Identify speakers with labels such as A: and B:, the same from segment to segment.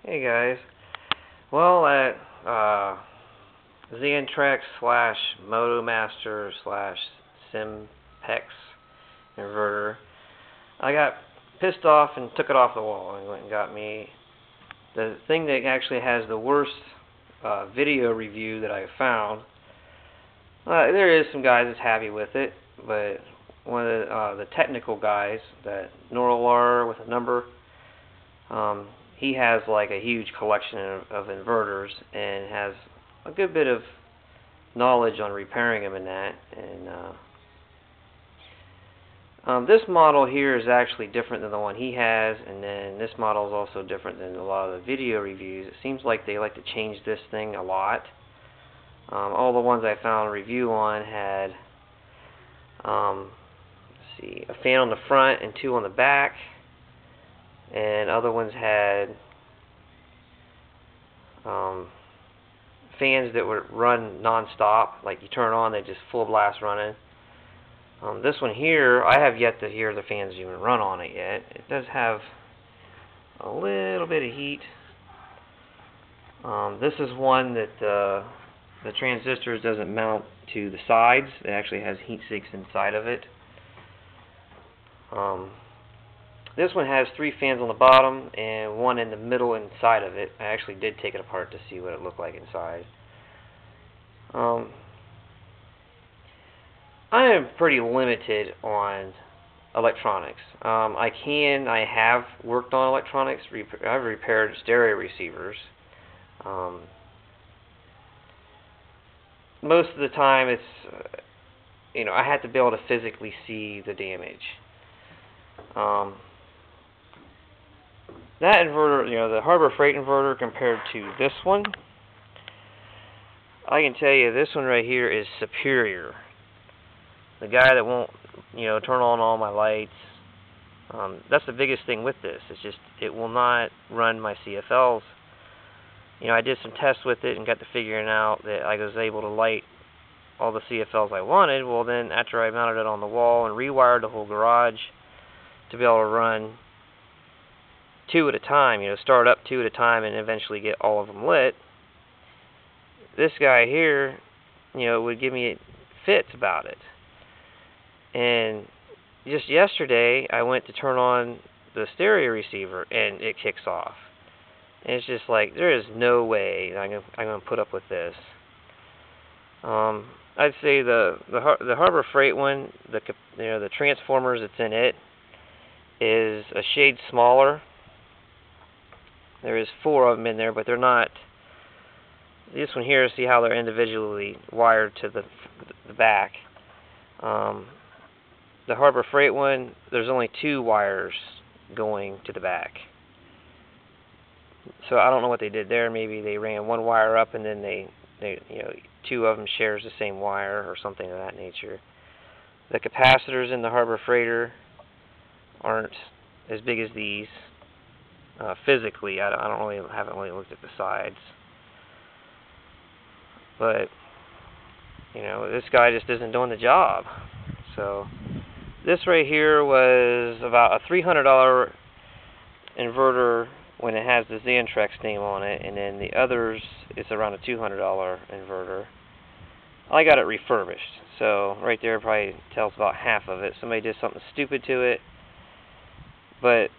A: Hey guys. Well, at Xantrex slash Motomaster slash Simpex inverter, I got pissed off and took it off the wall and went and got me the thing that actually has the worst video review that I found. There is some guys that's happy with it, but one of the technical guys, that Norlar with a number, he has like a huge collection of inverters and has a good bit of knowledge on repairing them and that. And this model here is actually different than the one he has, and then this model is also different than a lot of the video reviews. It seems like they like to change this thing a lot. All the ones I found a review on had let's see, a fan on the front and two on the back, and other ones had fans that would run non-stop, like you turn on, they just full blast running. This one here, I have yet to hear the fans even run on it yet. It does have a little bit of heat. This is one that the transistors doesn't mount to the sides. It actually has heat sinks inside of it. This one has 3 fans on the bottom and 1 in the middle inside of it. I actually did take it apart to see what it looked like inside. I am pretty limited on electronics. I have worked on electronics. I've repaired stereo receivers. Most of the time it's, I have to be able to physically see the damage. That inverter, the Harbor Freight inverter compared to this one, I can tell you this one right here is superior. The guy that won't, turn on all my lights, that's the biggest thing with this. It's just, it will not run my CFLs. I did some tests with it and got to figuring out that I was able to light all the CFLs I wanted. Well, then after I mounted it on the wall and rewired the whole garage to be able to run 2 at a time, start up 2 at a time and eventually get all of them lit, this guy here, would give me fits about it. And just yesterday, I went to turn on the stereo receiver, and it kicks off. And it's just like, there is no way I'm going to put up with this. I'd say the Harbor Freight one, the transformers that's in it, is a shade smaller. There is 4 of them in there, but they're not. This one here, see how they're individually wired to the back. The Harbor Freight one, there's only 2 wires going to the back. So I don't know what they did there. Maybe they ran 1 wire up and then they 2 of them shares the same wire or something of that nature. The capacitors in the Harbor Freighter aren't as big as these. Physically, I haven't really looked at the sides. But this guy just isn't doing the job. So this right here was about a $300 inverter when it has the Xantrex name on it, and then the others, it's around a $200 inverter. I got it refurbished, so right there probably tells about half of it. Somebody did something stupid to it, but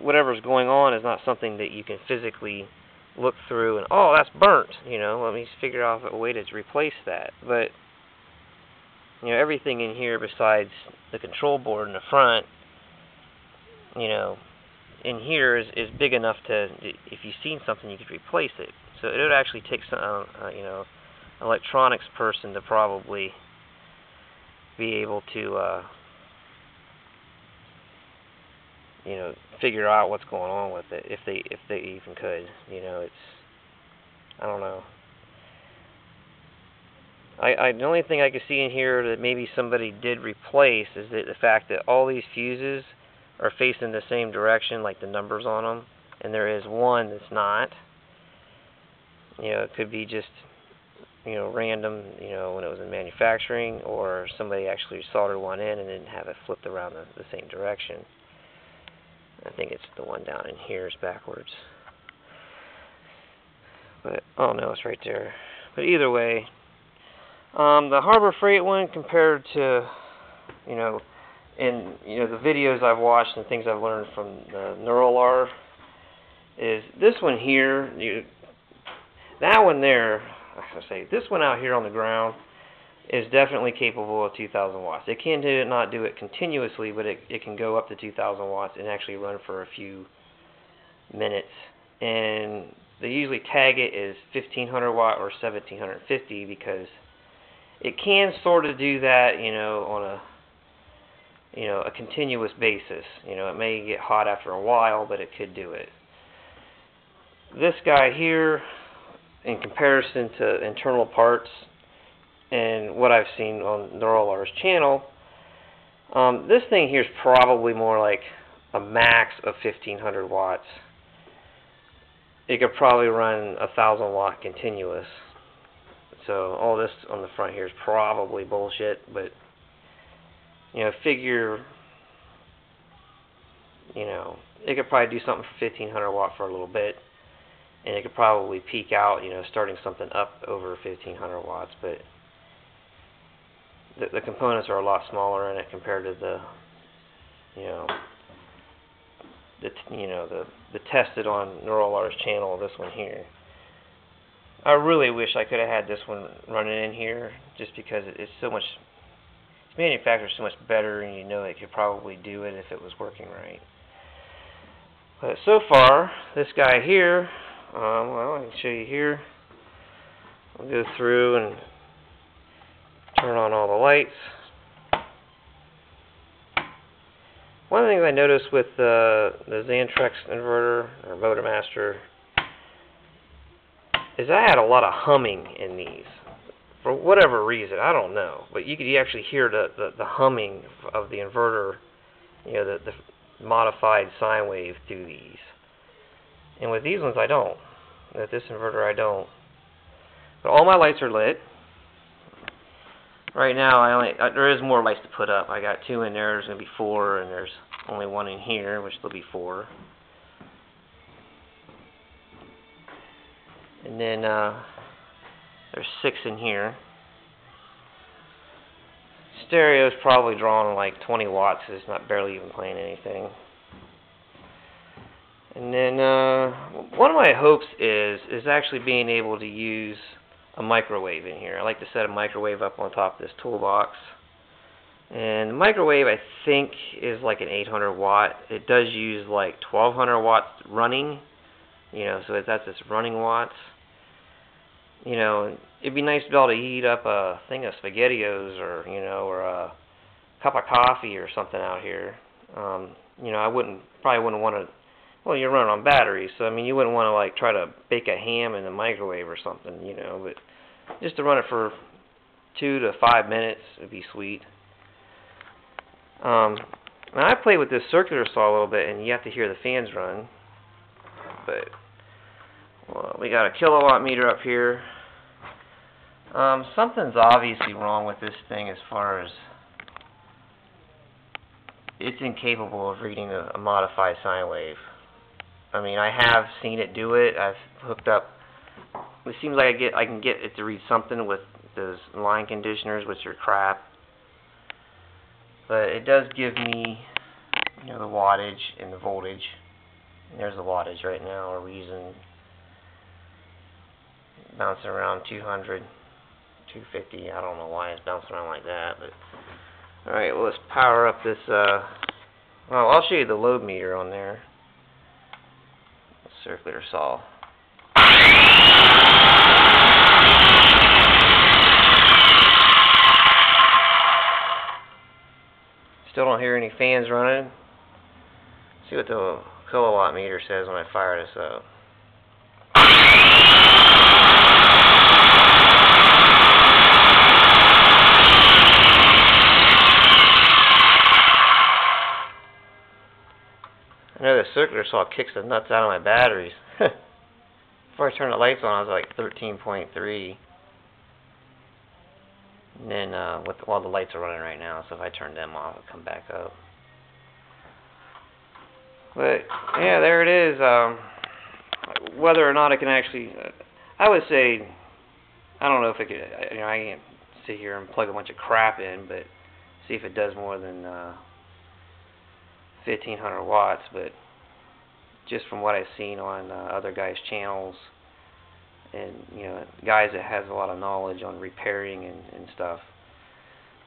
A: whatever's going on is not something that you can physically look through and, oh, that's burnt, let me figure out a way to replace that. But everything in here besides the control board in the front, in here is big enough to, if you've seen something, you could replace it. So it would actually take some, electronics person to probably be able to, figure out what's going on with it, if they even could. I don't know. The only thing I can see in here that maybe somebody did replace is the fact that all these fuses are facing the same direction, like the numbers on them, and there is one that's not. It could be just, random, when it was in manufacturing, or somebody actually soldered one in and didn't have it flipped around the same direction. I think it's the one down in here is backwards. But, oh no, it's right there. But either way, the Harbor Freight one compared to, in the videos I've watched and things I've learned from the NeuroLar, is this one here, that one there, this one out here on the ground is definitely capable of 2,000 watts. It can not do it continuously, but it can go up to 2,000 watts and actually run for a few minutes. And they usually tag it as 1,500 watt or 1,750 because it can sort of do that, on a continuous basis. It may get hot after a while, but it could do it. This guy here, in comparison to internal parts and what I've seen on NeuroLar's channel, this thing here is probably more like a max of 1,500 watts. It could probably run 1,000 watt continuous. So all this on the front here is probably bullshit, but figure, it could probably do something for 1,500 watt for a little bit, and it could probably peak out, starting something up over 1,500 watts, but the components are a lot smaller in it compared to the tested on NeuroLar's channel, this one here. I really wish I could have had this one running in here, just because it's so much, its manufactured so much better, and it could probably do it if it was working right. But so far, this guy here, well, I can show you here. I'll go through and turn on all the lights. One of the things I noticed with the Centech inverter or Motormaster is I had a lot of humming in these. For whatever reason, I don't know, but you could actually hear the humming of the inverter, the modified sine wave through these. And with these ones I don't. With this inverter I don't. But all my lights are lit. Right now there is more lights to put up. I got 2 in there, there's going to be 4, and there's only 1 in here, which will be 4. And then there's 6 in here. Stereo is probably drawing like 20 watts, so it's not barely even playing anything. And then one of my hopes is actually being able to use a microwave in here. I like to set a microwave up on top of this toolbox. And the microwave, I think, is like an 800 watt. It does use like 1,200 watts running, so that's its running watts. It'd be nice to be able to heat up a thing of SpaghettiOs or a cup of coffee or something out here. I probably wouldn't want to. Well, you're running on batteries, so you wouldn't want to like try to bake a ham in the microwave or something, but just to run it for 2 to 5 minutes would be sweet. Now I played with this circular saw a little bit, and you have to hear the fans run. But well, we got a kilowatt meter up here. Something's obviously wrong with this thing as far as it's incapable of reading a modified sine wave. I have seen it do it. I've hooked up. It seems like I can get it to read something with those line conditioners, which are crap. But it does give me, the wattage and the voltage. And there's the wattage right now. We're using bouncing around 200, 250. I don't know why it's bouncing around like that. But all right, well, let's power up this. Well, I'll show you the load meter on there. Circular saw. Still don't hear any fans running. See what the kilowatt meter says when I fire this up. I know the circular saw kicks the nuts out of my batteries. Before I turned the lights on, I was like 13.3. And then, all the lights are running right now, so if I turn them off, it'll come back up. But, yeah, there it is. Whether or not I can actually... I would say, I don't know if it could, I can't sit here and plug a bunch of crap in, but see if it does more than 1500 watts. But just from what I've seen on other guys' channels, and guys that has a lot of knowledge on repairing and stuff,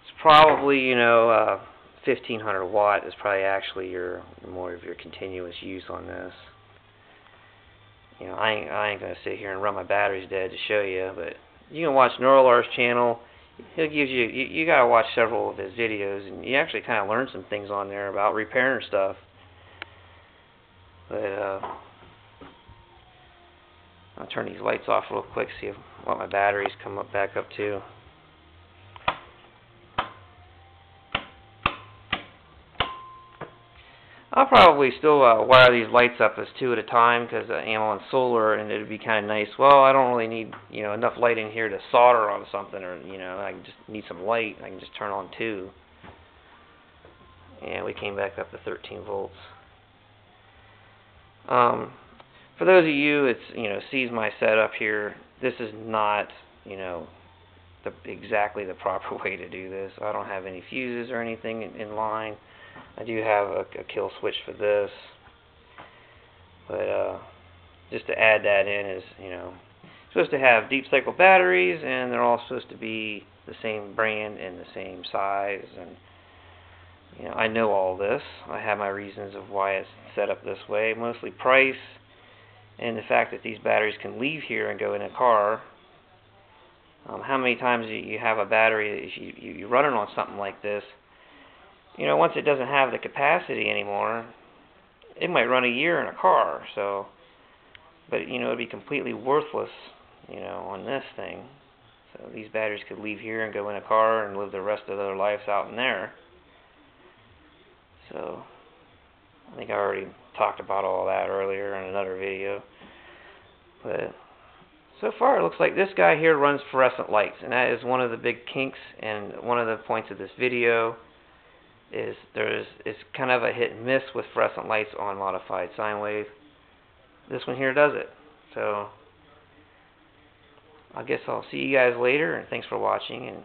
A: it's probably 1500 watt is probably actually more of your continuous use on this. I ain't gonna sit here and run my batteries dead to show you, but you can watch Neurolar's channel. He'll give you gotta watch several of his videos, and you actually kind of learn some things on there about repairing stuff. But I'll turn these lights off real quick, see what my batteries come back up to. I'll probably still wire these lights up as 2 at a time, because I am on solar, and it'd be kind of nice. Well, I don't really need enough light in here to solder on something, or I just need some light. I can just turn on 2. And we came back up to 13 volts. For those of you that sees my setup here, this is not exactly the proper way to do this. I don't have any fuses or anything in line. I do have a kill switch for this, but just to add that in is, supposed to have deep cycle batteries, and they're all supposed to be the same brand and the same size, and I know all this. I have my reasons of why it's set up this way, mostly price, and the fact that these batteries can leave here and go in a car. How many times you have a battery that you run it on something like this, once it doesn't have the capacity anymore, it might run a year in a car. So, but it'd be completely worthless, on this thing. So these batteries could leave here and go in a car and live the rest of their lives out in there. So I think I already talked about all that earlier in another video. But so far it looks like this guy here runs fluorescent lights, and that is one of the big kinks, and one of the points of this video is it's kind of a hit and miss with fluorescent lights on modified sine wave. This one here does it. So I guess I'll see you guys later, and thanks for watching, and